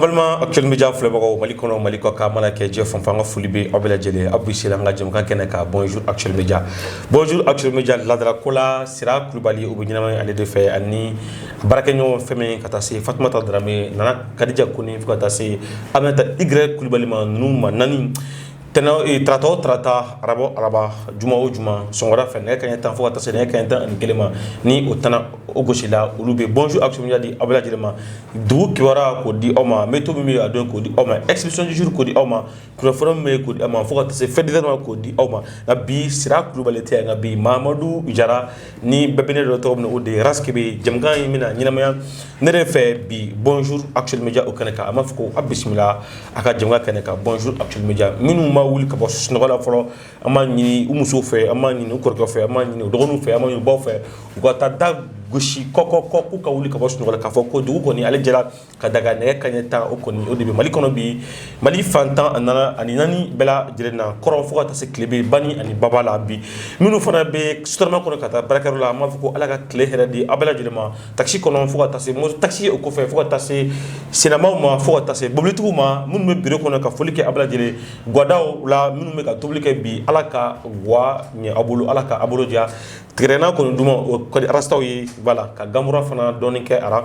Abalma actuel media flebako malikono maliko ka mana ke je fanfanga fulibe obela jele abusila nga jëm kan keneka bonjour actuel media la dara kola sira kulubali ubunina ale de fe ani barakenyo feme katasi fatmata drame nana kadija kuni fukatasi amata igre kulubali ma numa nani tena trata araba juma o juma songora fe ne kan tan fukatasi ne kan tan kelema ni otana ogosila ulube bonjour actuel media di obela jele ma du kiwara ko di oma meto mi adon ko di oma exhibition du jour ko di oma kuroforum me ko di oma fukatasi federal ko di oma na bi sira kulubali te nga bi Mamadou Jara ni bebene do to no de raskibi jamgan yimina nyinama nere fe bi bonjour actuel media o kanaka amafko abismillah aka jamga kanaka bonjour actuel media minu ma wuli ka boss no wala folo amani umuso fe amani no korko fe amani no dogonu fe amani bo fe ko ta dag gushi koko ka wuli ka boss no wala ka foko du ko ni ale jela ka daga ne kanyeta o ko ni o de mali kono bi mali fantan anana aninani bela jelena koron foko ta se klebe bani ani babala bi minu fana be sutarma kono kata barakaro la amafko ala ka kle heradi abela jelema taxi kono foko ta se mo taxi o ko fe foko ta se sinama ma foko ta se boblitu ma mun me bureau kono ka folike abela jele godao la minu me ka dublike bi ala ka wa ni abulu ala ka abulu dia trena ko duma ko rastaw yi voilà ka gamura fana donike ara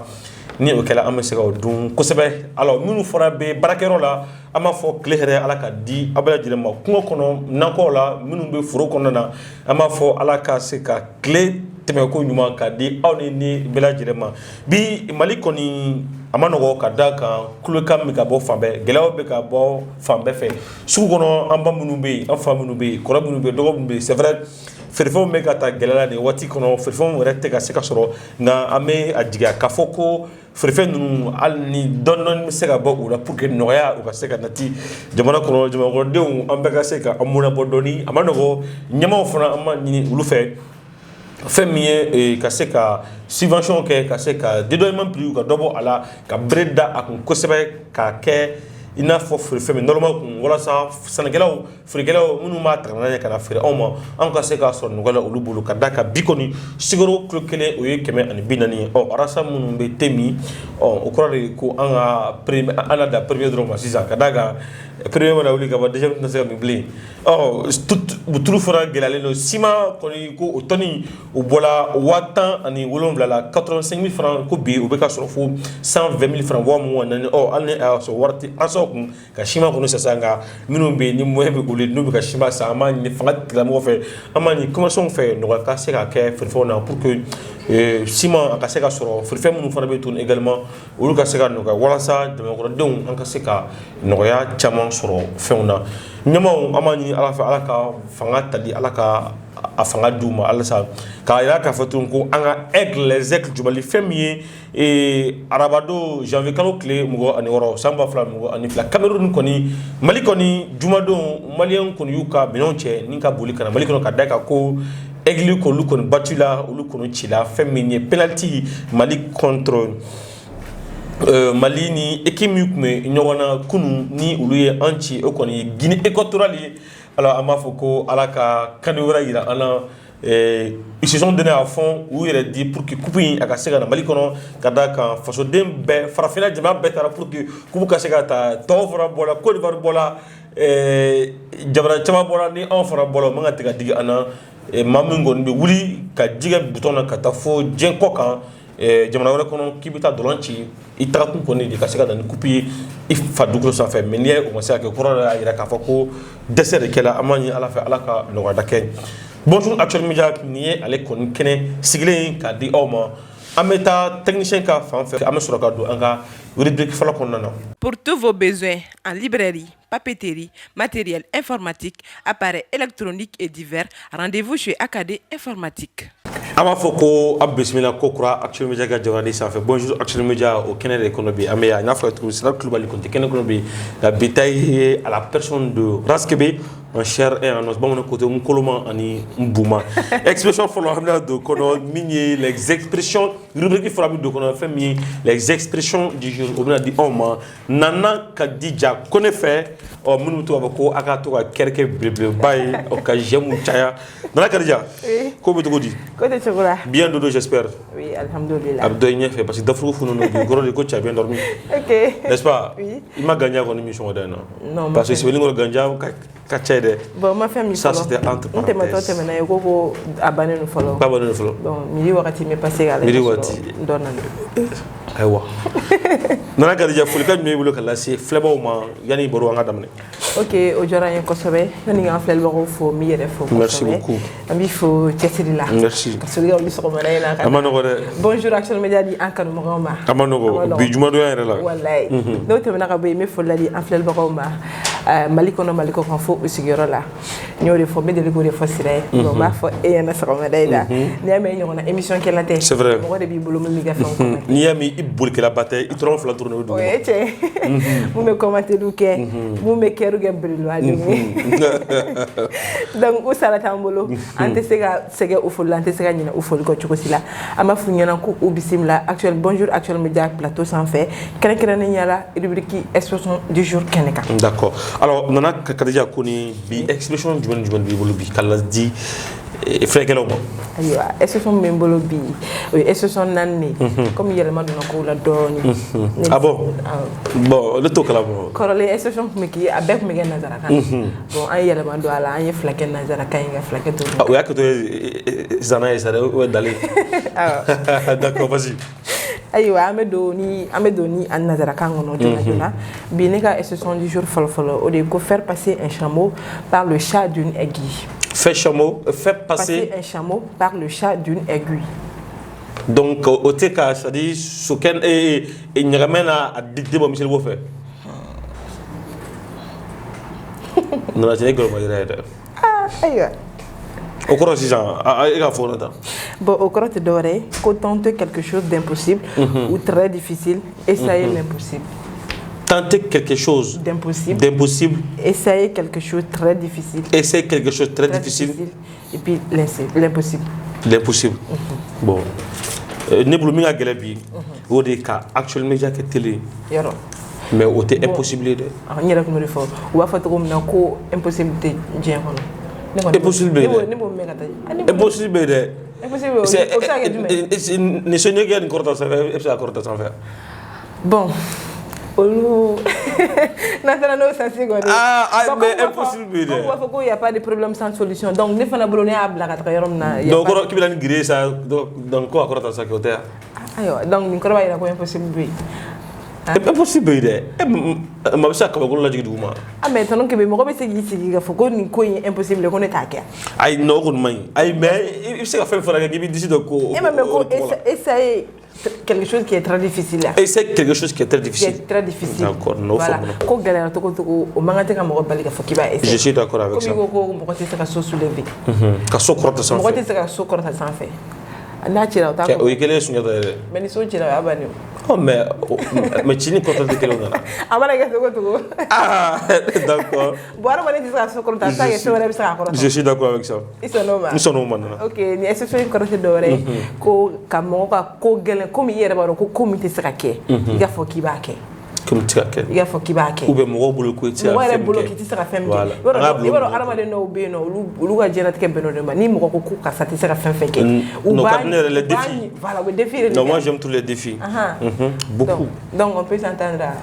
ni o kala amese ko dum ko sebe alors minu fora be barakero la ama fo clehere ala ka di abala jile ma ko kono nanko la minu be furo kono na ama fo ala ka se ka clé teme ko nyuma ka di awni ni bela jile ma bi maliko ni amanogo ka daka kulo kam mi ka bo fambe gelawo be ka bo fambe fe su kono amba minu be afa minu be ko minu be dogo minu be c'est vrai ferfo me ka ta gelala ni wati kono ferfo rete ka se ka soro na ame ajiga kafoko ferfe nunu al ni donnon se ka bo ula pour que noya o ka se ka nati jamana kono de ambe ka se ka amuna bodoni amanogo nyama fona amma ni ulu fe femiye ka se ka subvention ke ka se ka dédommagement plus ka dobo ala ka breda akon kosebe ka ke ina fo femme normal kun wala sa sanagelaw frigelaw munu ma trana kana fere oma an ka se ka so ngala ulubulu ka daka bikoni sigoro klokele o yekeme ani binani o arasa munu be temi o korare ko anga premier droma sisa ka daga premier wala uli ka ba deja na se mi bli tout fora gelale no sima koni ko otoni o bola watan ani wolonvla la 85000 francs ko bi o be ka so fo 120000 francs wa mo nani alne so warti aso ka shima kono sasanga minu be ni moebe ule no ka shima sa amani ni fangat la mo fe amani comment sont fait no ka se ka ke fona pour que sima ka se ka soro fe munu fana be tun également ulu ka se ka no ka wala sa de ko don an ka se ka no ya chama soro feuna nyama amani ala fa ala ka fangata di ala ka afanga duma ala sa ka ila ka fatun ko anga les écles jumali femier et arabado janvier kalo clé mugo ani woro samba fla mugo ani fla Cameroun koni mali koni jumado malien koni yuka benonche ninka boli kana mali kono ka daka ko église ko lu koni batula lu kono chila femier penalty mali contre Mali ni équipe me ñogona kunu ni uluye anti o koni Guinée équatoriale alors amafoko alaka kanura ira ala ils se sont donnés à fond où il a dit pour que coupe aka sega na Mali kono kadaka faso dembe farafina jama betara pour que coupe ka sega ta tofra bola Côte d'Ivoire bola jabra chama bola ni enfra bola manga tiga diga ana mamungo be wuli ka diga butona ka ta fo jenko kan jamana wala kono kibita dolanci itara kun koni di kasika dan kupi ifa duglo sa fe menier o masa ke korona ira ka fako dessert kela amani ala fa ala ka no wada ken bonjour actuel media ni ale kon kene sigle ka di oma ameta technicien ka fa fe amesoro ka do anga rubrique fala kon nana. Pour tous vos besoins en librairie, papeterie, matériel informatique, appareils électroniques et divers, rendez-vous chez AKD Informatique. Ama foko abismila kokura actuel media ga jawani sa fait bonjour actuel media au Kenya l'économie ameya na fa tout c'est là global konté Kenya l'économie la bataille à la personne de Raskebe en chair et en os bon côté un coloma ani mbuma expression folo hamna do kono mini les expressions rubrique folo do kono fait mi les expressions du jour on a dit on nana kadija connaît fait o munu to ko aka to kerke bleu bay o ka jemu chaya nana kadija ko be to godi Côté chocolat. bien dodo j'espère Oui, alhamdulillah. abdoy fait parce que d'afro funu no goro de ko tu as bien dormi Ok. n'est-ce pas Oui. il m'a gagné en émission non Non, parce que si vous voulez gagner ka chede Bon, ma famille. ça c'était entre parenthèses On te ko abane no follow. pas bon follow Bon, midi wakati me passé à la. Midi wakati. Donando. aywa nana kadija fulika mi bolo kala si flebo ma yani boro nga damne Ok, aujourd'hui ko sobe, ni nga flel bako fo mi yere fo. Merci beaucoup. Ami fo tchetsiri la. Merci. Parce que yo li soko mala ina kan. amano gore Bonjour Action Média di ankanu mo goma. amano go bi juma do yare la Wallahi. Do te na ka be me fo la di en flel bako ma. Maliko no maliko kan fo usigiro la. Nyori fo me de go de fo sire. No ma fo e yana soko mala ina. Ni ame nyona émission kela te. C'est vrai. Mo de bi bolo mi ga fo ko. ni yami ibul ke la bataille i tron fla tourner do Ouais, tché. Vous me commentez du ke. Vous me keru ge brilo adumi. Donc où ça la tambolo. Ante sega ufol ante sega nyina ufol ko chukosila. Ama fu nyana ko ubisimla actuel bonjour actuel média plateau sans fait. Kene kene nyala rubrique expression du jour keneka. d'accord alors nana kadija koni bi expression du bi bolo bi kala di e frekelo mo Aywa expression membolo bi. Oui expression nanni. Comme yele maduna ko la doni. ah bon bon le to kala mo Korole expression me ki abek me gen nazara kan. Bon an yele madu ala an ye flaken nazara kan nga flaken to. ah ouais que to zana esa ouais d'aller d'accord vas-y Aywa amedoni an nazara kan ngono jona bi ne ka expression du jour folofolo o de ko faire passer un chameau par le chat d'une aiguille. fait passer un chameau par le chat d'une aiguille. donc au teka ça dit soken et nyagamena a dicté bon monsieur le fait non la télé gros malgré Aywa au cours de gens il a fort là bon au cours de doré ko tenter quelque chose d'impossible ou très difficile essayer l'impossible. tenter quelque chose d'impossible essayer quelque chose de très difficile et puis l'impossible. Bon ne bulu minga gele bi o de ka actuel média que télé yoro mais o te impossible de ni rek mo defo wa fa to na ko impossibilité dien kono impossible de c'est ne se négé une corta ça fait ça corta sans faire bon Olu Natana no sensi go. Mais impossible de. On il y a pas de problème sans solution. Donc ne fana bolone abla ka yorom na. Donc ko ki bilan gré ça donc ko akora ça ko te. Ayo donc ni ko ba ira ko impossible bi. Impossible de. Ma bisa ka ko la jigi duma. Mais tanon ke be mo ko be sigi ga foko ni ko impossible ko ne take. Ay no ko may. Ay mais il se ka faire fara ga gibi disi do ko. Et même ko essayer quelque chose qui est très difficile là. Et c'est quelque chose qui est très difficile. C'est très difficile. D'accord, non. Voilà. Ko galère to ko o mangate ka mo bali ka foki ba essayer. Je suis d'accord avec ça. Ko mo ko te ka so soulever. Ka so korta sans fait. Mo ko te ka so korta sans fait. Na tira ta ko. O ikele sunya da. Mais ni so tira abani. Oh mais chini korta de kelo na. Amana ga to ko. Ah, d'accord. Boara wala ti sa so korta ta ke so wala bisa korta. Je suis d'accord avec ça. Ils sont normal. OK, ni est-ce que korta dore ko kamo ka ko gelen ko mi yere baro ko comité sera ke. Iga fo ki ba ke. Comme tu as fait. Il a fait qui va qui. Ou bien mon boulot qui est. Moi, le boulot qui est sera fait. Voilà. Il va arama de no beno. Lu ga jena teke beno de ma. Ni mo ko ku ka sati sera fait ke. Ou ba les défis. Voilà, le défi. Non, moi j'aime tous les défis. Beaucoup. Donc on peut s'entendre à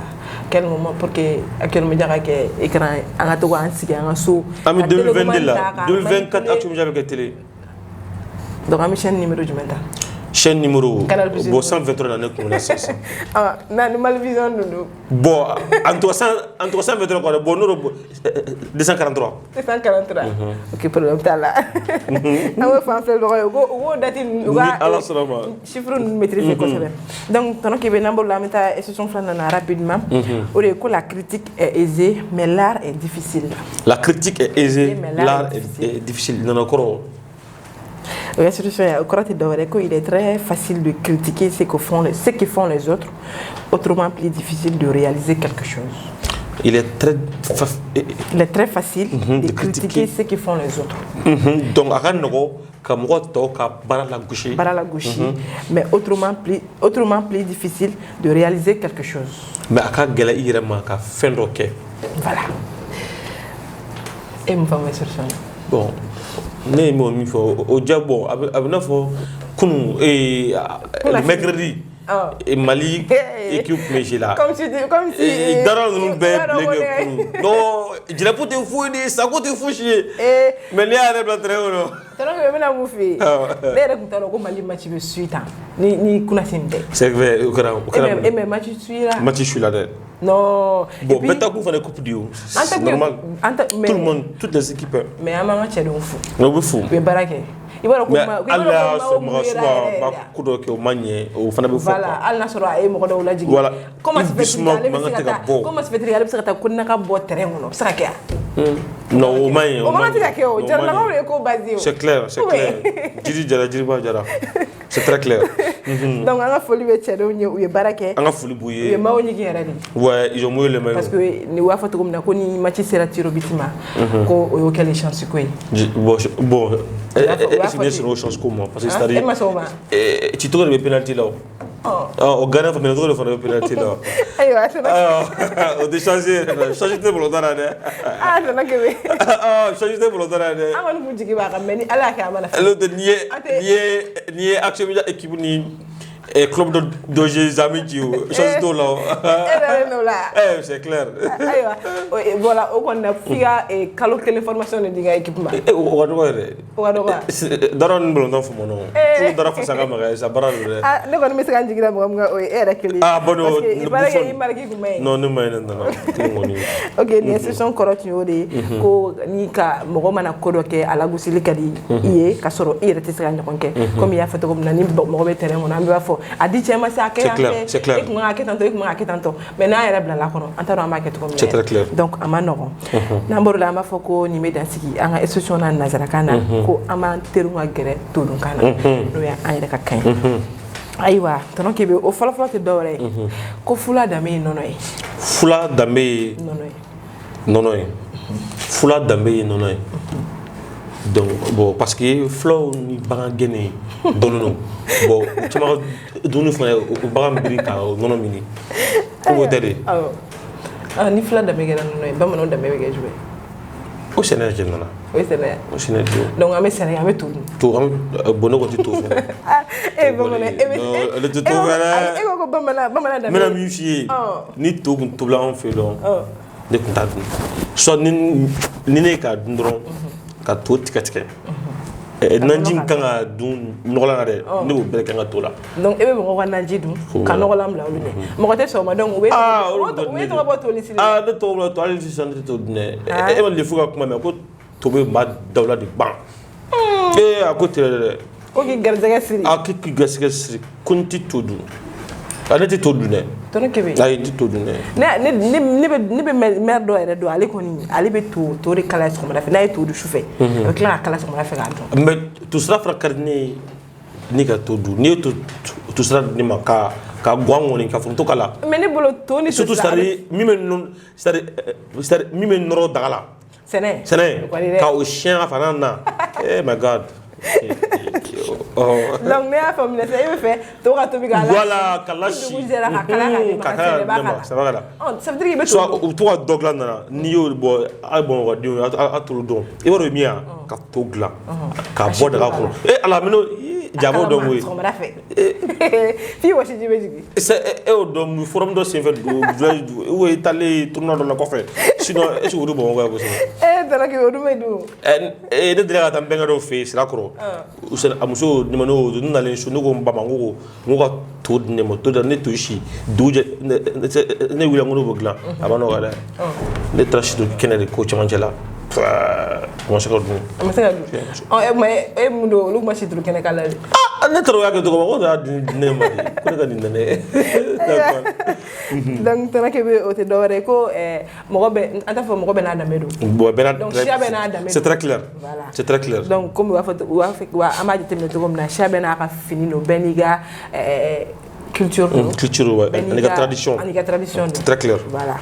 quel moment pour que actuellement me dira que écran en to en sigi en so. En 2022 là, 2024 actuellement avec la télé. Donc à chaîne numéro du maintenant. Chaîne numéro 123 l'année comme la sauce. Ah, non, malvision nous. Bon, en 323 quoi, bon nous 243. 243. OK, pour le temps là. Ah ouais, faut faire le go date alors seulement. Chiffre nous maîtriser quoi ça. Donc pendant que benambo la meta et ce sont flana rapidement. Au que la critique est aisée mais l'art est difficile. La critique est aisée, l'art est difficile. Non encore. Il est très facile de critiquer ce que font les autres, autrement plus difficile de réaliser quelque chose. Il est très facile de critiquer ceux qui font les autres. Donc, Bara la gauche. Mais autrement plus difficile de réaliser quelque chose. Mais voilà. Et me faire une solution. Bon, il faut le mercredi. Et Mali équipe mais là comme si non je l'ai pas fou ni ça côté fou chier mais les arrêts la très haut que mena mu fi les rek talo ko Mali match be suite ni kuna simbe c'est vrai mais match suite là non bon mais t'as coup faire coupe du normal tout le monde toutes les équipes mais amama tchè don fou no fou be barake ibara ko Allah kudo ke o manye o fana be fo voilà Allah soro ay mo ko do la jigi comment se fait réaliser ça ta kunna ka bo terrain no ça ka non o manye o manye ka ke o jarna ko basé c'est clair jiri jara c'est très clair donc on a folie be tchè do ñu barake on a folie bouyer mawo ñi ki radi ouais ils ont mouillé les maillots parce que ni wa fatu ko na ko ni match sera tiro bitima ko o quelle chance ko bon c'est une chance comment parce que c'est-à-dire tu trouves les penalty là au Ghana faut bien trouver les penalty là on a changé de volontaire ça n'a que changé de volontaire amana mu jigi ba xam ni ala ka amana l'autre nié action équipe ni club de Jézami qui change tout là c'est clair voilà on a figa et calo téléformation de diga équipement daron bolon fo mono pour dara fa sanga maga ça bara ne ko mi sanga jigira mo nga o era keli bono non non mais non ok ni session correct yodi ko ni ka mo mana ko do ke ala gusili kadi iye ka soro ire te sanga konke comme ya fato ko nani mo be tere mo na mba fo adi chema sa ke c'est clair ik mo ngake tanto mais na era bla la kono antaro ma ke to c'est très clair donc amano namboro la ma foko ni me dansiki anga institution na nazara kana ko ama teru nga gere to dun kana no ya ayre ka kan aywa tono kebe o fala te dore ko fula dame nono donc bon parce que flow ni bagan gene donono bon tu m'as donné frère au bagan brika nono mini ko dere ni fula dame gene nono ba mono dame be jouer au Sénégal jenna oui Sénégal donc amé Sénégal amé tout am bono ko tout le tout voilà e ko bamana dame mena mi fi ni to bla on fait donc de contact so ni ne ka dundron ka to tikatike nanjin kanga dun nogola de ne bo bere kanga tola donc ebe mo ko nanji dun ka nogola mla ulu ne mo ko te so ma donc we to ba to lisili de to bla to ali si to ne e ma le fuga kuma me ko to be ma dawla di ban a ko tere ko ki garzaga siri ki garzaga siri kunti todu anete todu ne tono kebe ay ti todu ne ne be mer do ere do ale ko ni ale be to re kala so ma dafa na to du chauffeur avec la kala so ma dafa ga do mais tout sera fracarné ni ka todu ni tout sera ni maka ka gwango ni ka fonto kala mais ne bolo to ni surtout c'est mi men noro dagala sene ka o chien afana na my god donc ne a famille c'est il fait to ka to bi gala voilà kalashi ça va là ça veut dire que soit toi dogla na ni yo bo album wa dio atulu don e waro miya ka togla ka boda ka ko ala meno jabo do we fi wa shi jiji c'est o do mu forum do sen fait do we tale tourna do la ko fait sinon est ce que bon ko dara ke do me do de dira ta benga do fe sira kro usen amuso ni mano do na len sunu ko bamango ngo ka to ne mo to da ne to shi duje ne wila ngono bogla abano wala ne trashi do kenere ko chamanjela moi je regarde mais c'est mais mundo lu ma ci tru kene kala ne tro ya ko ko da ne ma ko ga ni ne donc tana ke be o te dore ko mo be anta fo mo be na damedo donc shabe na damedo c'est très clair voilà c'est très clair donc comme wa amaji temne to comme na shabe na ka fini no beniga culture ouais tradition c'est très clair voilà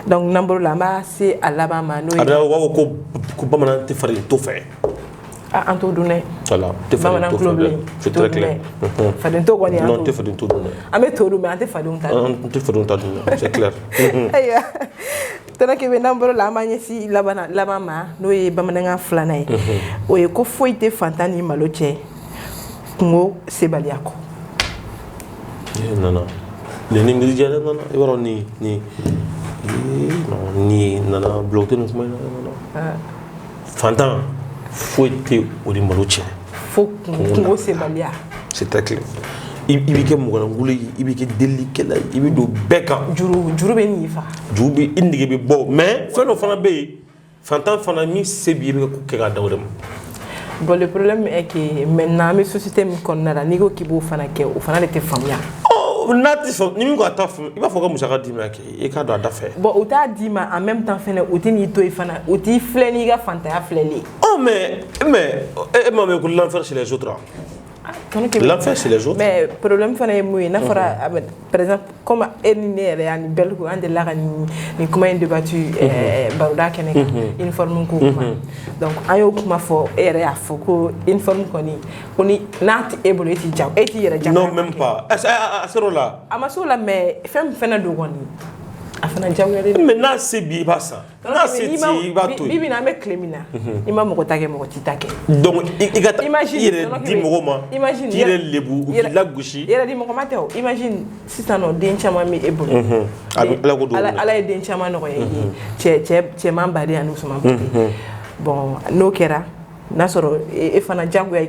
donc number la ma c'est à la mama no ada wa ko bamanan te fari to fe Anto Douné. Voilà, tu fais un tour. C'est très clair. Fadento Gwani. Non, tu fais un tour. Ame tour, mais ante fadonta. Tu fais un tour, c'est clair. Aya. Tana ke benamboro la manyesi labana labama no e bamananga flana e. O e ko foite fantani maloche. Ngo sebaliako. Non. Les ningi jara non, e waro ni nana bloqué no kuma non. Fantan foite o di maloche. Faut ngo sebalia. C'est très clair. Ibike mugala ngule ibike delikela ibido beka juru be ni fa jubi indige be bo mais feno fana be fantan fana mi sebi be ko kega dawdem. Bon, le problème est que maintenant mes sociétés me connaissent ni ko kibo fana ke o fana te famia Nati so ni mi ko ataf il va faut que musaka dima ke e ka do adafe bon o ta dima en même temps fene o tini to fana o ti fleni ga fanta ya fleli mais me ko l'enfer chez les autres. L'enfer c'est les autres. Mais problème fana est mouillé na fara par exemple comme ennere yani belgo ande la ni comment une débattu baruda keneka uniforme ko donc ayo kuma fo ere afo ko uniforme koni not able eti jam eti yere jam non même pas à ce rôle là amasola mais fem fena do goni afana jawere mais na c'est bien pas ça na c'est ti ba to bibi na me clemina ima moko take moko titake donc igata imagine di moko imagine tire lebu ou la gauche yere di moko mateo imagine si ça no den chama mi ebo ala den chama no che mambari anu so bon no kera na soro e fana jango ya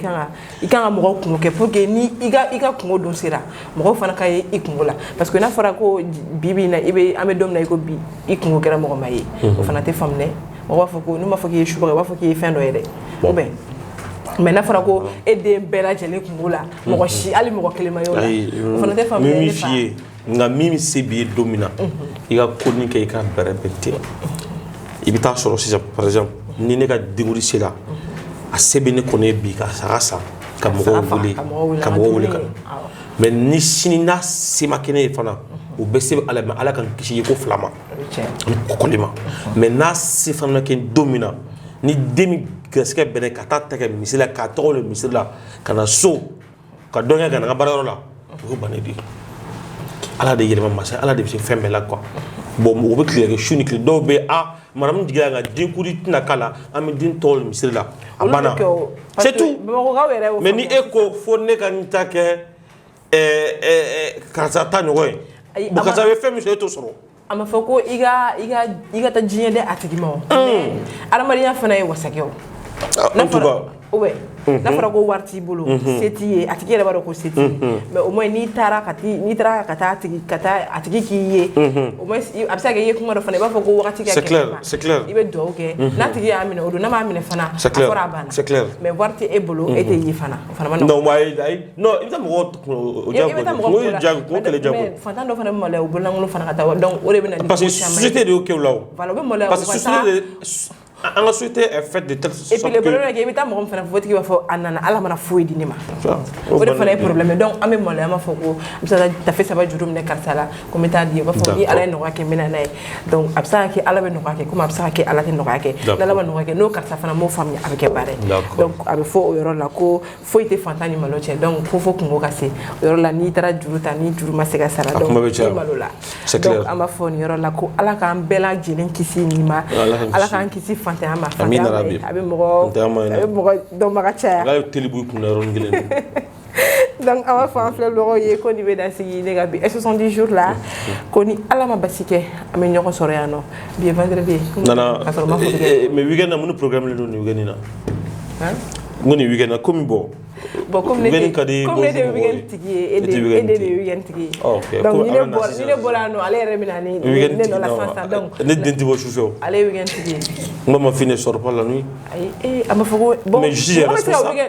ikanga moko kungo ke pour que ni iga kungo don sira moko fana kay ikungo la parce que na fara ko bibi na ibe ame dom na ko bi ikungo kera moko mayi o fana te famne moko fa ko ni ma fa ki shuba wa fa ki fendo yede o ben mais na fara ko e de bela jele kungo la moko shi ali moko kelema yo la o fana te famne mimi fie nga mimi sebi domina iga koni ke ka berebete ibita soro si par exemple ni ne ka dinguri sela a sebe ne kone bi ka sarasa ka mogo wuli ka mais ni sini na sema kene fana o bese ala kan kisi ko flama ko kolima mais na se fana ken domina ni demi gaske bene ka ta take misila ka to le misila kana so ka donga kana bararo la ko banedi ala de yelma masa ala de se fembe la quoi bon o be clair shuni clé do be a manam diga nga din kudi tina kala am din tol misila abana c'est tout mais ni eko fo ne kan take kasata ngoy bu kasabe femme je to soro ama foko iga ta jinye de atigimo aramariya fana e wasakeo en tout cas ouais na fara ko warti bolo seti atiki baro ko seti mais au moins ni tara kata atiki ki ye au moins absa ga ye kuma do fana ba foko wakati ka c'est clair ibe do okay na tigi amina odo na ma amina fana afora bana c'est clair mais warti e bolo ete yi fana non non il ta mo o jago ko tele jago fanta do fana mo le o bolo ngolo fana kata donc o rebe na parce que société de ok law voilà be mo le parce que société en société est faite de telle sorte que et puis le problème est que beta mo fana foti ki ba fo anana ala mana fo di nima o de fana problème donc ame mo le ma fo ko absa ta fait ça va jurum ne karsala comme ta di ba fo ni ala no ke mena nay donc absa ki ala be no ke comme absa ki ala te no ke la ba no ke no karsa fana mo famille avec bare donc abe fo o yoro la ko fo ite fantani malo che donc fo ko ngo kase yoro la ni tara juruta ni juruma se ga sala donc malo la donc ama fo ni yoro la ko ala ka ambela jelen kisi ni ma ala ka kisi ama amina rabi abi mo do magacha ga telibu ku na ron ngelen donc ama fa fleur lo ye ko ni be da sigi ne ga bi 70 jours là ko ni ala ma basike ame nyoko soriano bi vendredi nana mais weekend na mun programme le ni weekend na hein ngoni weekend na komi bo bon comme les weekend tigi et des weekend tigi donc ni ne bola no ale remina ni ne no la sansa donc ne denti bo chouchou ale weekend tigi maman fini sort pas la nuit ama fogo bon mais je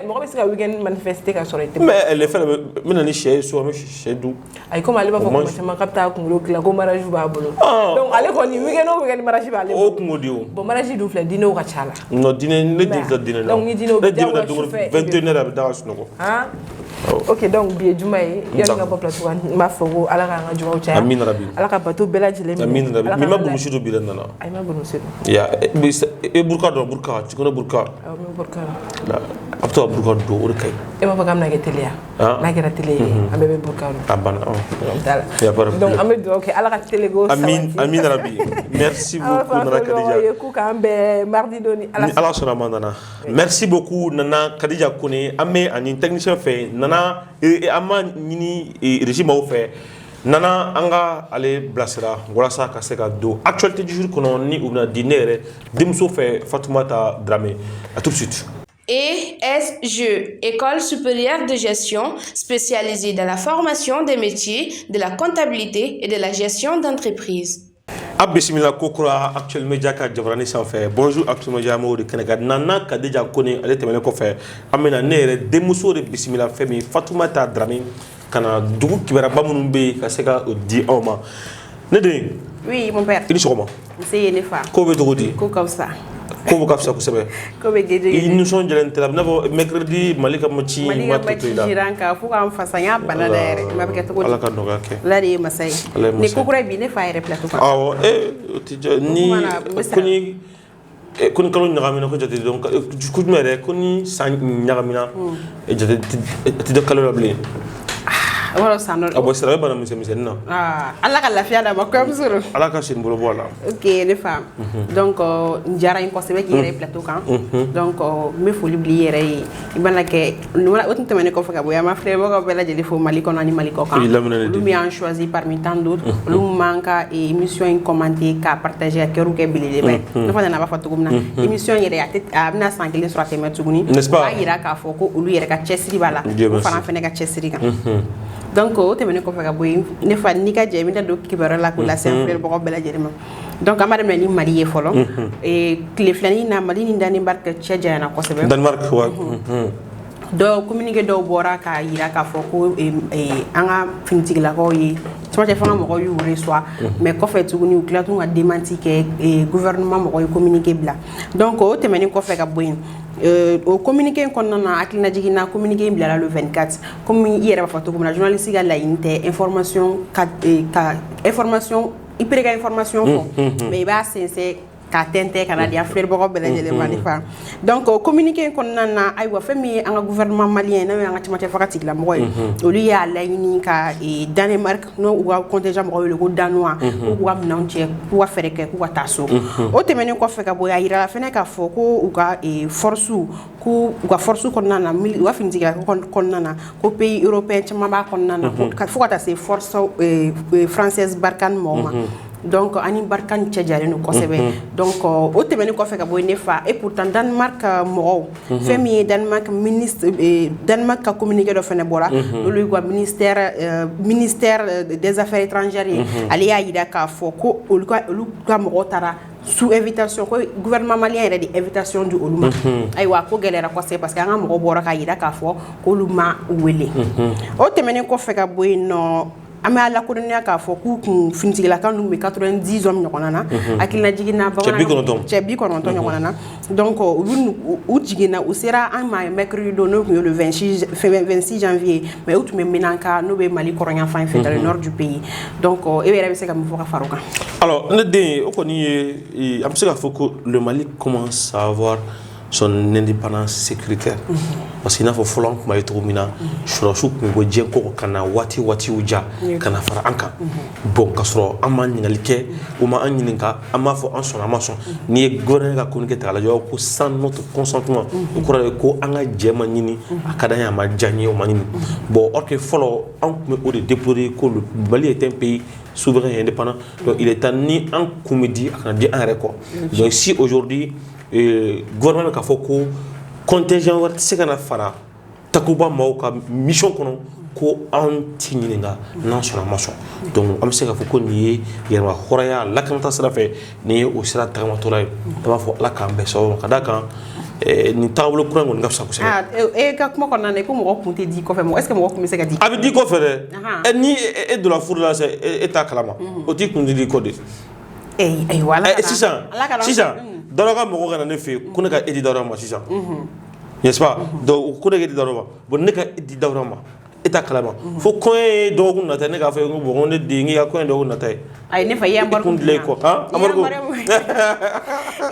mo ko weekend manifester ka sorete mais elle fait mais ni chez so mais chez dou ay comme ale ba fogo ma kapta ko ngolo la ko maraju ba bolo donc ale ko ni weekend maraju ba ale o ko ngodio bon maraju du fle dino ka chala no dine ne dine donc ni dino 21h sunɔgɔ ok donc bi ye juma ye yani ka bɔ plateau kan n b'a fɔ ko ala k'an ka jumaw caya amin rabi ala ka bato bɛɛ lajɛlen amin rabi mi ma bunusi do bi la nana ay ma bunusi do ya e burka do burka ci kono burka mi burka la abto burka do o kay e ma fɔ k'an bɛna kɛ teliya n'a kɛra tele ye an bɛɛ bɛ burka do abana ya donc an bɛ dugawu kɛ ala ka tele go amin rabi merci beaucoup nana Khadija ku k'an bɛɛ mardi do ni ala sɔnna ma nana merci beaucoup nana Khadija Kone an bɛ ani technicien fɛ nana an ma ɲini régime aw fɛ nana an ka ale bilasira walasa ka se ka don actualité du jour kɔnɔ ni u bɛna di ne yɛrɛ denmuso fɛ Fatoumata Dramé à tout de suite. ESG, École supérieure de gestion, spécialisée dans la formation des métiers de la comptabilité et de la gestion d'entreprise. Bisimila kokura Actuel Media ka jabarani sanfɛ bonjour Actuel Media mo de kɛnɛ nana Khadija Kone ale tɛmɛnen kɔfɛ an bɛna ne yɛrɛ denmuso de bisimila fɛn min Fatoumata Dramé kana dugu kibaraba minnu bɛ yen ka se ka o di aw ma ne den. oui mon père. i ni sɔgɔma. nse ye ne fa. ko bɛ cogo di. ko ka fisa. ko bɛ ka fisa kosɛbɛ. ko bɛ gede. i nisɔndiyalen tɛ la i n'a fɔ mercredi Mali ka match Mali ka match jiran kan fo k'an fasa n y'a bana da yɛrɛ ma bɛ kɛ cogo di. ala ka nɔgɔya kɛ. ala de ye masa ye. ala ye masa ye. ni ko kura bi ne fa yɛrɛ plateau kan. awɔ o tɛ jɔ ni ko ni kalo ɲagamina ko jate dɔn ko jumɛn yɛrɛ ko ni san ɲagamina jate tɛ dɔn kalo la bilen. wala sanno abo sira bana misɛmisɛnnin na. ala ka lafiya d'a ma kɔmusoro. ala ka sin bolo bɔ a la. ok ne fa donc n diyara n kosɛbɛ k'i yɛrɛ plateau kan donc n bɛ foli bila i yɛrɛ ye i mana kɛ o tun tɛmɛnen kɔfɛ ka bɔ yan an ma filɛbagaw bɛɛ lajɛlen fo Mali kɔnɔ ani Mali kɔ kan olu min y'an choisi parmi tant d'autres olu m'an ka émission in commenter k'a partager ka kɛr'u kɛ belebeleba ye ne fana nana b'a fɔ cogo min na émission yɛrɛ a bɛna san 1 sɔrɔ a tɛmɛ tuguni o b'a yira k'a fɔ ko olu yɛrɛ ka cɛsiri b'a la o fana fɛnɛ ka cɛsiri kan donc o tɛmɛnen kɔfɛ ka bɔ yen ne fa n'i ka jɛ i bɛna don kibaruya la k'o lase an filɛbagaw bɛɛ lajɛlen ma donc an b'a daminɛ ni Mali ye fɔlɔ tile filanin na Mali ni Danemark cɛ janyana kosɛbɛ. Danemark wa. dɔw communiqué dɔw bɔra k'a yira k'a fɔ ko an ka finitigilakaw ye cɛmancɛ fanga mɔgɔw y'u reçoit mais kɔfɛ tuguni u tila tun ka démenti kɛ gouvernement mɔgɔw ye communiqué bila donc o tɛmɛnen kɔfɛ ka bɔ yen o communiqué in kɔnɔna na hakilina jiginna communiqué in bilala le 24 comme i yɛrɛ b'a fɔ cogo min na journaliste ka laɲini tɛ information information i pere ka information fɔ mais i b'a sɛnsɛn k'a tɛntɛn ka na di an filɛbagaw bɛɛ lajɛlen ma ne fa donc communiqué in kɔnɔna na ayiwa fɛn min ye an ka gouvernement malien n'o ye an ka cɛmancɛ faga tigilamɔgɔ ye olu y'a laɲini ka Danemark n'u ka contingent mɔgɔw wele ko danois k'u ka minɛnw cɛ k'u ka fɛɛrɛ kɛ k'u ka taa so o tɛmɛnen kɔfɛ ka bɔ a yira fɛnɛ k'a fɔ ko u ka force k'u ka force kɔnɔna na u ka finitigilakaw kɔnɔna na ko pays européen caman b'a kɔnɔna na fo ka taa se force française Barkhane mɔgɔw ma donc ani Barkhane cɛ jalen don kosɛbɛ donc o tɛmɛnen kɔfɛ ka bɔ yen ne fa et pourtant Danemark mɔgɔw fɛn min ye Danemark ka communiqué dɔ fɛnɛ bɔra olu y'u ka ministère des affaires étrangères ye ale y'a yira k'a fɔ ko olu ka mɔgɔw taara sous invitation ko gouvernement malien yɛrɛ de invitation di olu ma ayiwa ko gɛlɛyara kosɛbɛ parce que an ka mɔgɔw bɔra k'a yira k'a fɔ k'olu ma wele o tɛmɛnen kɔfɛ ka bɔ yen nɔ an bɛ lakodɔnniya k'a fɔ k'u kun finitigilaka ninnu bɛ 90 hommes ɲɔgɔnna na hakilina jiginna cɛ 90 ɲɔgɔnna na donc u jiginna u sera an ma mercredi don n'o tun ye le 26 janvier mais u tun bɛ Menanka n'o bɛ Mali kɔrɔnyanfan in fɛ dans le nord du pays donc e yɛrɛ bɛ se ka min fɔ ka fara o kan. alors ne den o kɔni ye an bɛ se k'a fɔ ko le Mali commence à avoir son indépendance sécuritaire parce que n'a fɔ fɔlɔ an tun b'a ye cogo min na surasiw tun bɛ bɔ diɲɛ kɔkɔ ka na waatiw ja ka na fara an kan bon ka sɔrɔ an ma ɲininkali kɛ u ma an ɲininka an b'a fɔ an sɔnna an ma sɔn n'i ye gouvernement ka communiqué ta k'a lajɛ ko sans notre consentement o kɔrɔ ye ko an ka jɛ ma ɲini a ka d'an ye a ma diya n ye o ma ɲini bon or que fɔlɔ an tun bɛ o de déplorer ko le Mali est un pays souverain et indépendant donc il est temps ni an kun bɛ di a kana di an yɛrɛ kɔ donc si aujourd'hui gouvernement k'a fɔ ko contingent wɛrɛ tɛ se ka na fara takuba maaw ka mission kɔnɔ ko an t'i ɲininka n'an sɔnna an ma sɔn donc an bɛ se k'a fɔ ko nin ye yɛrɛma hɔrɔnya lakanata sira fɛ nin ye o sira tagamatɔla ye an b'a fɔ ala k'an bɛɛ sababu ka d'a kan nin taabolo kura in kɔni ka fisa kosɛbɛ. e ka kuma kɔnɔna na ko mɔgɔ kun tɛ di kɔfɛ est ce que mɔgɔ kun bɛ se ka di. a bɛ di kɔfɛ dɛ ni e donna furu la sisan e t'a kalama o t'i kun di kɔ de. ayiwa sisan dɔ ka mɔgɔ ka na ne fɛ yen ko ne ka e di dɔ ma sisan n'est-ce pas donc ko de ke di dawra ma bon ne ka di dawra ma eta kalama fo ko e dogu na ta ne ka fa ngo bo ne di ngi ya ko dogu na ta ay ne fa yambar ko ha amargo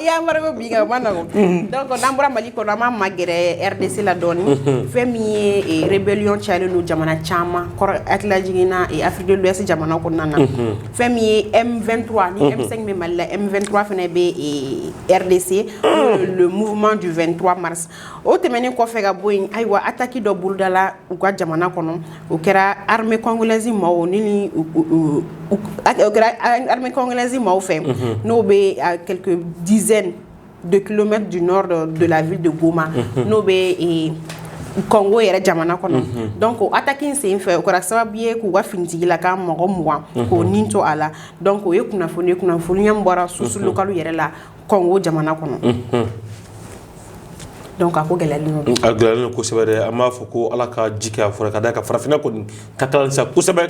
yambar ko bi ga manago donc nambura mali ko rama magere RDC la doni femi e rébellion chale no jamana chama ko atla jigina e Afrique de l'Ouest jamana ko nana femi M23 ni M5 me mal M23 fene be e RDC le mouvement du 23 mars o temene ko fega boy aywa attaque do buldala ko jamana ko o kera armée congolaise mawo ni armée congolaise mawo fait no be à quelques dizaines de kilomètres du nord de la ville de Goma no be et Congo yɛrɛ jamana kɔnɔ donc o attaque sen fɛ o kɛra sababu ye k'u ka finitigi ka mɔgɔ mugan k'o nin to a la donc o ye kunnafoni ɲɛ bɔra source locale yɛrɛ la Congo jamana kɔnɔ donc a ko gɛlɛyalen don a gɛlɛyalen don kosɛbɛ dɛ an b'a fɔ ko ala ka ji kɛ a fɔra ka da ka farafinna kɔni ka kalan sa kosɛbɛ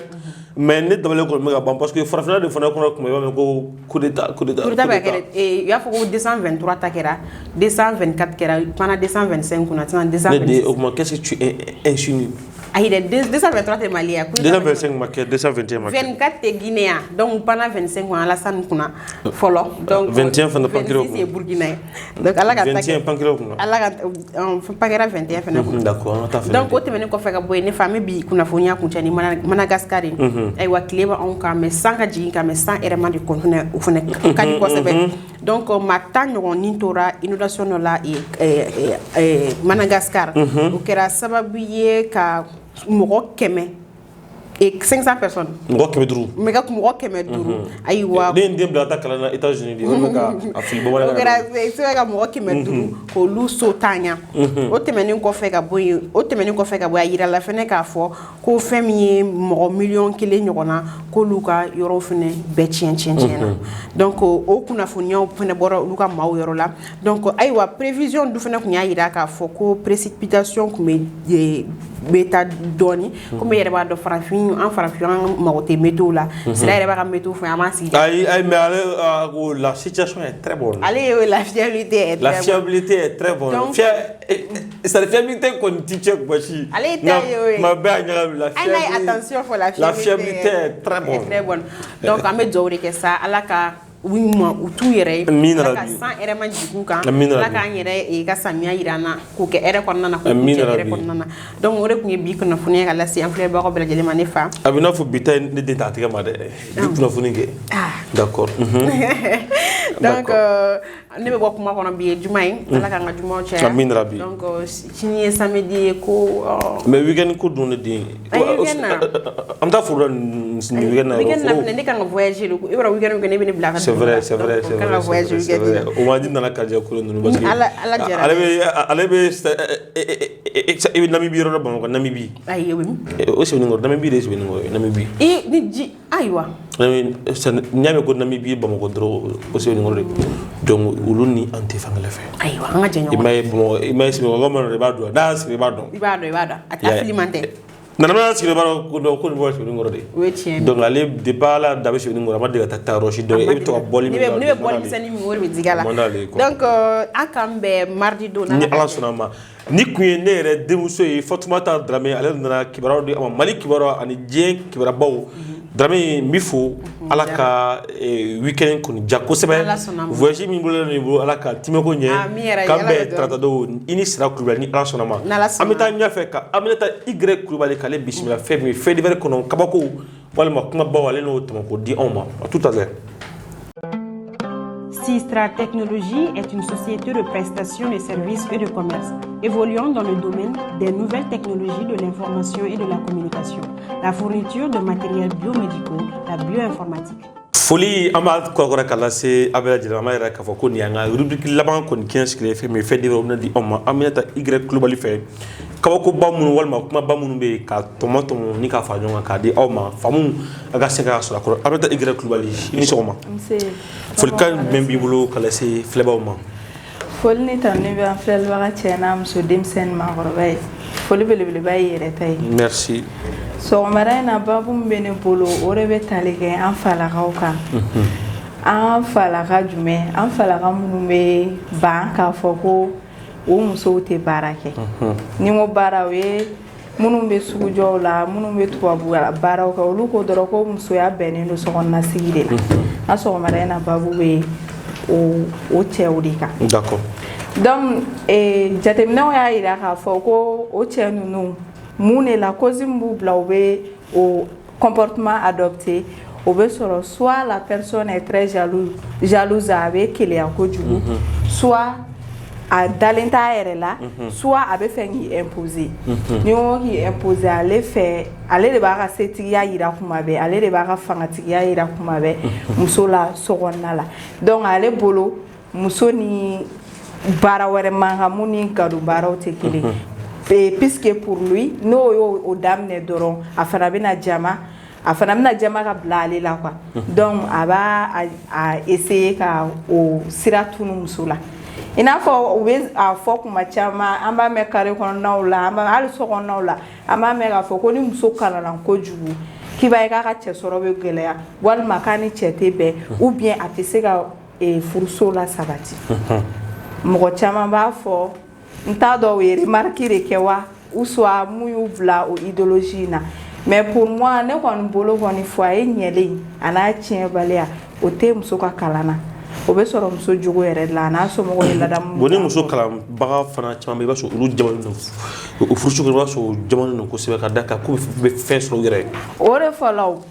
mais ne dabalen kɔni bɛ ka ban parce que farafinna de fana kɔnɔ kuma i b'a mɛn ko coup d'état bɛ kɛ i y'a fɔ ko 223 ta kɛra 224 kɛra pendant 225 kunna sisan 226 ne de o kuma qu'est-ce que tu insinues ayi dɛ 223 tɛ Mali ya 225 ma kɛ 221 ma kɛ 24 tɛ Guinée ya donc pendant 25 ans Alassane kunna fɔlɔ donc 21 fana pankiro 26 ye Burkina ye donc ala ka 21 pankiro kunna ala ka pakɛra 21 fana kunna d'accord on t'a fait donc o tɛmɛnen kɔfɛ ka bɔ yen ne fa me bi kunnafoniya kuncɛ ni Madagascar ayiwa tile bɛ anw kan mais san ka jigin kan mais san ɛrɛma de kɔntinɛ o fana ka di kosɛbɛ donc maa 10 ɲɔgɔn nin tora inondation dɔ la Madagascar o kɛra sababu ye ka mɔgɔ 100 et 500 personnes mɔgɔ 500 mais ka mɔgɔ 500 ayiwa ne den bila ta kalan na États-Unis de o ka a fili bɔ o kɛra se ka mɔgɔ 500 k'olu so tanya o tɛmɛnen kɔfɛ ka bɔ yen a yira la fɛnɛ k'a fɔ ko fɛn min ye mɔgɔ miliyɔn 1 ɲɔgɔn na k'olu ka yɔrɔ fɛnɛ bɛɛ tiɲɛ na donc o kunnafoniyaw fɛnɛ bɔra olu ka maaw yɔrɔ la donc ayiwa prévision du fɛnɛ kun y'a yira k'a fɔ ko précipitation kun bɛ taa dɔɔni komi yɛrɛ b'a dɔn farafin an mago tɛ météo la sira yɛrɛ b'a ka météo fɛ an b'a sigi ayi mais ale la situation est très bonne ale la fiabilité est très bonne cette fiabilité kɔni ti cɛ gɔsi ale ta ye ma bɛɛ a ɲagami attention fɔ la fiabilité est très bonne donc an bɛ dugawu de kɛ sa ala ka u t'u yɛrɛ ye ala ka san hɛrɛ ma jigin kan ala k'an yɛrɛ ka samiya yira an na k'o kɛ hɛrɛ kɔnɔna na k'o kɛ hɛrɛ kɔnɔna na donc o de tun ye bi kunnafoniya ka lase an filɛbagaw bɛɛ lajɛlen ma ne fa a bɛ n'a fɔ bi ta ne den t'a tɛgɛ ma dɛ bi kunnafoni kɛ d'accord donc ne bɛ bɔ kuma kɔnɔ bi ye juma ye ala k'an ka jumaw caya donc sini ye samedi ye ko mais weekend ko dun ne den an bɛ taa foro la nin weekend na ne kan ka voyager de i b'a dɔn weekend ne bɛ ne bila ka c'est vrai o ma di nana kadiya kolo ninnu parce que ale bɛ Namibi yɔrɔ dɔ Bamakɔ Namibi ayi o Sebenikɔrɔ Namibi de ye Sebenikɔrɔ Namibi ni ji ayiwa n'i y'a mɛn ko Namibi ye Bamakɔ dɔrɔn o Sebenikɔrɔ de donc olu ni an tɛ fankelen fɛ ayiwa an ka jɛ ɲɔgɔn i ma ye Sebenikɔrɔ ma dɔn i b'a dɔn n'a y'a sigi i b'a dɔn a fili man tɛ nana sigi b'a dɔn ko nin bɔra Sebenikɔrɔ de o ye tiɲɛ donc ale depuis ala da bɛ Sebenikɔrɔ a ma deli ka taa yɔrɔ si donc e bɛ to ka bɔli min ne bɛ bɔli misɛnnin min o de bɛ digi a la donc an k'an bɛn mardi don ni ala sɔnna a ma ni kun ye ne yɛrɛ denmuso ye Fatumata Darame ale nana kibaruyaw di a ma Mali kibaruya ani diɲɛ kibaruyabaw Darame n b'i fo ala ka weekend kɔni diya kosɛbɛ voyage min bolo nin bolo ala ka timɛko ɲɛ k'an bɛn tarata don i ni Sira Kulubali ni ala sɔnna ma an bɛ taa ɲɛfɛ ka Aminata Y Kulubali k'ale bisimila fɛn min ye fɛn divers kɔnɔ kabako walima kumabaw ale n'o tɛmɛ k'o di anw ma à tout à l'heure. Sistra Technologies est une société de prestation de services et de commerce, évoluant dans le domaine des nouvelles technologies de l'information et de la communication, la fourniture de matériels biomédicaux, la bioinformatique. Foli an b'a kɔrɔkɔrɔ ka lase a bɛɛ lajɛlen ma yɛrɛ k'a fɔ ko nin y'an ka rubrique laban kɔni kɛɲɛ sigilen fɛn min fɛn divers bɛna di anw ma Aminata Y Kulubali fɛ kabakoba minnu walima kumaba minnu bɛ yen ka tɔmɔ ni k'a fara ɲɔgɔn kan k'a di aw ma faamu a ka se ka sɔrɔ a kɔrɔ Aminata Y Kulubali i ni sɔgɔma folikan jumɛn b'i bolo ka lase filɛbagaw ma. Foli ni tanu bɛ an filɛlibaga cɛ n'a muso denmisɛnnin maakɔrɔba ye foli belebeleba ye yɛrɛ ta ye. Merci. Sɔgɔmada in na babu min bɛ ne bolo o de bɛ tali kɛ an falakaw kan an falaka jumɛn an falaka minnu bɛ ban k'a fɔ ko o musow tɛ baara kɛ ni n ko baara o ye minnu bɛ sugujɔw la minnu bɛ tubabu baaraw kɛ olu ko dɔrɔn ko musoya bɛnnen don sokɔnɔnasigi de la a sɔgɔmada in na baabu bɛ o cɛw de kan d'accord donc jateminɛw y'a jira k'a fɔ ko o cɛ ninnu mun de la cause min b'u bila u bɛ o comportement adopté o bɛ sɔrɔ soit la personne est très jalouse a bɛ keleya kojugu soit a dalen t'a yɛrɛ la soit a bɛ fɛ k'i imposer ni ko k'i imposer ale de b'a ka setigiya yira kuma bɛɛ ale de b'a ka fangatigiya yira kuma bɛɛ muso la sokɔnɔna la donc ale bolo muso ni baara wɛrɛ man kan mun ni gado baaraw tɛ kelen puisque pour lui n'o y'o daminɛ dɔrɔn a fana bɛna jama ka bila ale la quoi donc a b'a essayer ka o sira tunu muso la i n'a fɔ u bɛ a fɔ kuma caman an b'a mɛn carré kɔnɔnaw la hali sokɔnɔnaw la an b'a mɛn k'a fɔ ko ni muso kalanna kojugu k'i b'a ye k'a ka cɛ sɔrɔ bɛ gɛlɛya walima k'a ni cɛ tɛ bɛn ou bien a tɛ se ka furuso la sabati mɔgɔ caman b'a fɔ n t'a dɔn u ye remarque de kɛ wa ou soit mun y'u bila o idéologie na mais pour moi ne kɔni bolo kɔni foyer ɲɛlen a n'a tiɲɛbaliya o tɛ muso ka kalan na o bɛ sɔrɔ muso jogo yɛrɛ la a n'a somɔgɔw ye ladamu bon ni muso kalanbaga fana caman bɛ i b'a sɔrɔ olu jamanen don o furuso kɔnɔ i b'a sɔrɔ o jamanen don kosɛbɛ ka da kan k'u bɛ fɛn sɔrɔ u yɛrɛ ye o de fɔlɔ o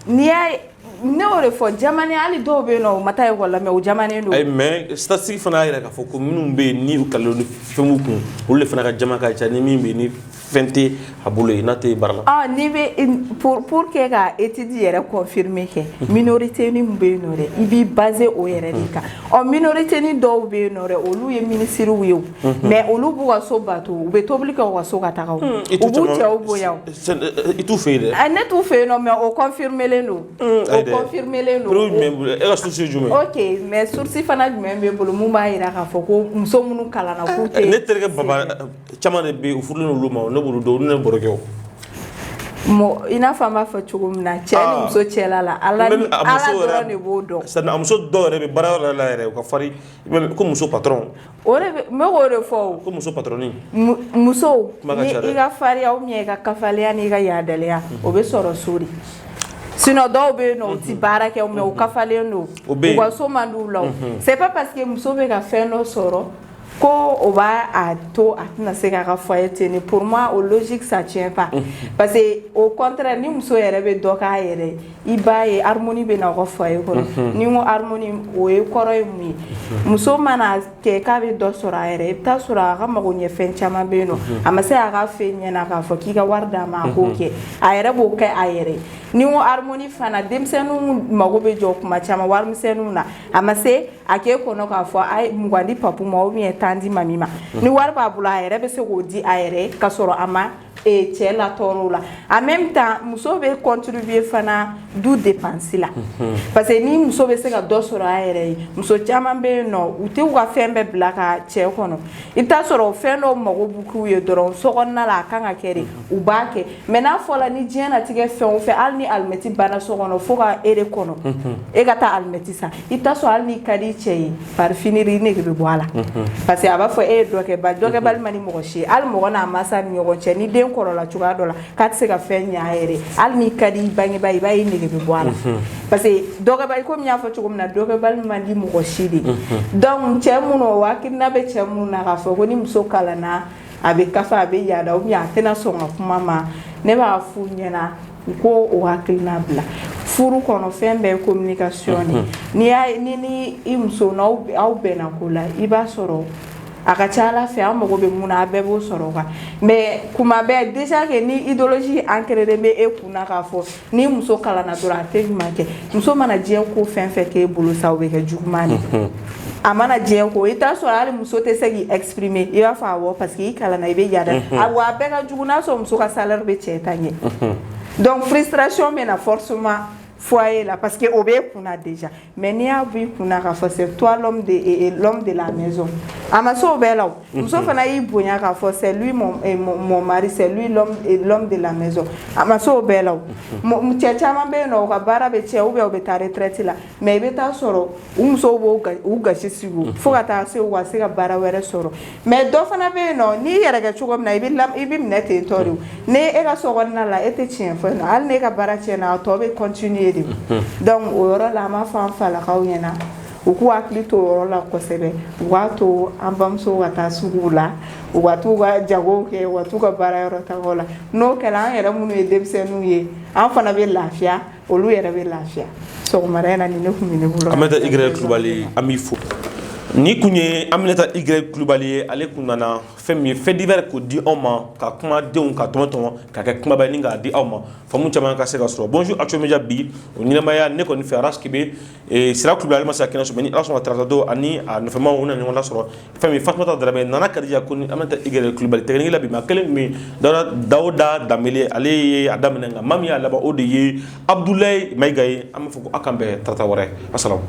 n'i y'a ye ne y'o de fɔ jamani hali dɔw bɛ yen nɔ u ma taa ekɔli la mais u jamanen don mais statistique fana y'a jira k'a fɔ ko minnu bɛ yen ni u kalilen ni fɛn b'u kun olu de fana ka jama ka ca ni min bɛ yen ni fɛn tɛ a bolo yen n'a tɛ baara la n'i bɛ pour que ka étude yɛrɛ confirmer kɛ minorité ni mun bɛ yen nɔ dɛ i b'i baser o yɛrɛ de kan minorité ni dɔw bɛ yen nɔ dɛ olu ye ministres ye o mais olu b'u ka so bato u bɛ tobili kɛ u ka so ka taga o u b'u cɛw bonya o i t'u fɛ yen dɛ ne t'u fɛ yen nɔ mais o confirmelen don confirmelen don e ka source ye jumɛn ok mais source fana jumɛn b'e bolo mun b'a jira k'a fɔ ko muso minnu kalanna k'u tɛ ne terikɛ baba caman de bɛ yen u furulen olu ma ne bolo dɔw ne bɔrɔkɛ o i n'a fɔ an b'a fɔ cogo min na cɛ ni muso cɛla la ala dɔrɔn de b'o dɔn c'est a muso dɔw yɛrɛ bɛ baara yɔrɔ la yɛrɛ u ka fari ko muso patron o de bɛ n bɛ k'o de fɔ o ko muso patroni musow ni i ka fariya ou bien i ka kafaliya n'i ka yaadaliya o bɛ sɔrɔ so de sinon dɔw bɛ yen nɔ u ti baara kɛ mais u kafalen don u ka so man d'u la c'est pas parce que muso bɛ ka fɛn dɔ sɔrɔ ko o b'a to a tɛna se k'a ka foyer tenir pour moi au logique ça tient pas parce que au contraire ni muso yɛrɛ bɛ dɔ k'a yɛrɛ i b'a ye harmonie bɛ na aw ka foyer kɔnɔ ni n ko harmonie o ye kɔrɔ ye mun ye muso mana kɛ k'a bɛ dɔ sɔrɔ a yɛrɛ i bɛ taa sɔrɔ a ka magoɲɛfɛn caman bɛ yen nɔ a ma se a ka fɛn ɲɛna k'a fɔ k'i ka wari d'a ma a k'o kɛ a yɛrɛ b'o kɛ a yɛrɛ ni n ko harmonie fana denmisɛnninw mago bɛ jɔ kuma caman warimisɛnninw na a ma se a k'e kɔnɔ k'a fɔ a ye mugan di papu ma ou bien tan di mami ma ni wari b'a bolo a yɛrɛ bɛ se k'o di a yɛrɛ ka sɔrɔ a ma cɛ la tɔɔrɔ la en même temps muso bɛ contribuer fana du dépense la parce que ni muso bɛ se ka dɔ sɔrɔ a yɛrɛ ye muso caman bɛ yen nɔ u tɛ u ka fɛn bɛɛ bila ka cɛ kɔnɔ i bɛ taa sɔrɔ fɛn dɔw mago b'u k'u ye dɔrɔn sokɔnɔna la a kan ka kɛ de u b'a kɛ mais n'a fɔra ni diɲɛlatigɛ fɛn o fɛn hali ni alimɛti banna so kɔnɔ fo ka e de kɔnɔ e ka taa alimɛti san i bɛ taa sɔrɔ hali n'i ka di cɛ ye par finir i nege bɛ bɔ a la parce que a b'a fɔ e ye dɔkɛbali man di mɔgɔ si ye hali mɔgɔ n'a mansa ni ɲɔgɔn cɛ ni den kɔrɔla cogoya dɔ la k'a tɛ se ka fɛn ɲɛ a yɛrɛ hali n'i ka di i bangebaa i b'a ye i nege bɛ bɔ a la parce que dɔkɛbali komi n y'a fɔ cogo min na dɔkɛbali man di mɔgɔ si de donc cɛ minnu o hakilina bɛ cɛ minnu na k'a fɔ ko ni muso kalanna a bɛ kafa a bɛ yaada ou bien a tɛna sɔn ka kuma ma ne b'a f'u ɲɛna u ko o hakilina bila furu kɔnɔ fɛn bɛɛ ye communication de ni i muso n'aw bɛnna ko la i b'a sɔrɔ a ka ca ala fɛ an mago bɛ mun na a bɛɛ b'o sɔrɔ o kan mais kuma bɛɛ déjà que ni idéologie ancrée bɛ e kunna k'a fɔ ni muso kalanna dɔrɔn a tɛ ɲuman kɛ muso mana diɲɛ ko fɛn fɛn k'e bolo sa o bɛ kɛ juguman de a mana diɲɛ ko i t'a sɔrɔ hali muso tɛ se k'i exprimer i b'a fɔ awɔ parce que i kalanna i bɛ yaada wa a bɛɛ ka jugu n'a sɔrɔ muso ka salaire bɛ cɛ ta ɲɛ donc frustration bɛ na forcément foyer là parce que o bɛ kunna déjà mais n'i y'a b'i kunna k'a fɔ c'est toi l'homme de la maison Amaso bela muso fana yi bonya ka fo c'est lui mon mari c'est lui l'homme de la maison amaso bela mu checha mambe no ka bara be che ube ta retraite la mais be ta soro muso bo u gashi sigo fo ka ta se wa se ka bara were soro mais do fana be no ni yere ga chugo na ibi minete tori ne e ka so na la ete chien fo na al ne ka bara che na to be continuer de donc o yoro la ma fa la ka uyena uku akili to yɔrɔ la kosɛbɛ u b'a to an bamuso ka taa sugu la u ka t'u ka jago kɛ u ka t'u ka baara yɔrɔ taga la n'o kɛra an yɛrɛ minnu ye denmisɛnninw ye an fana bɛ lafiya olu yɛrɛ bɛ lafiya sɔgɔmada in na ni ne kun bɛ ne bolo. Aminata Y Kulibali an b'i fo ni kun ye Aminata Y Kulibali ye ale kun nana fɛn min ye fait divers ko di aw ma ka kumadenw ka tɔmɔ ka kɛ kumaba ni k'a di aw ma faamu caman ka se ka sɔrɔ bonjour Actuel Media bi o ɲɛnamaya ne kɔni fɛ Arash Kebe Sira Kulibali ma se ka kɛnɛ sɔrɔ mais ni Ala sɔnna tarata don ani a nɔfɛmaw u nana ɲɔgɔn lasɔrɔ fɛn min Fatumata Darame Nana Kadija ko ni Aminata Y Kulibali technique la bi ma kelen min Dawuda Dambele ale ye a daminɛ nka maa min y'a laban o de ye Abdoulaye Mayiga ye an b'a fɔ ko a k'an bɛn tarata wɛrɛ asalamu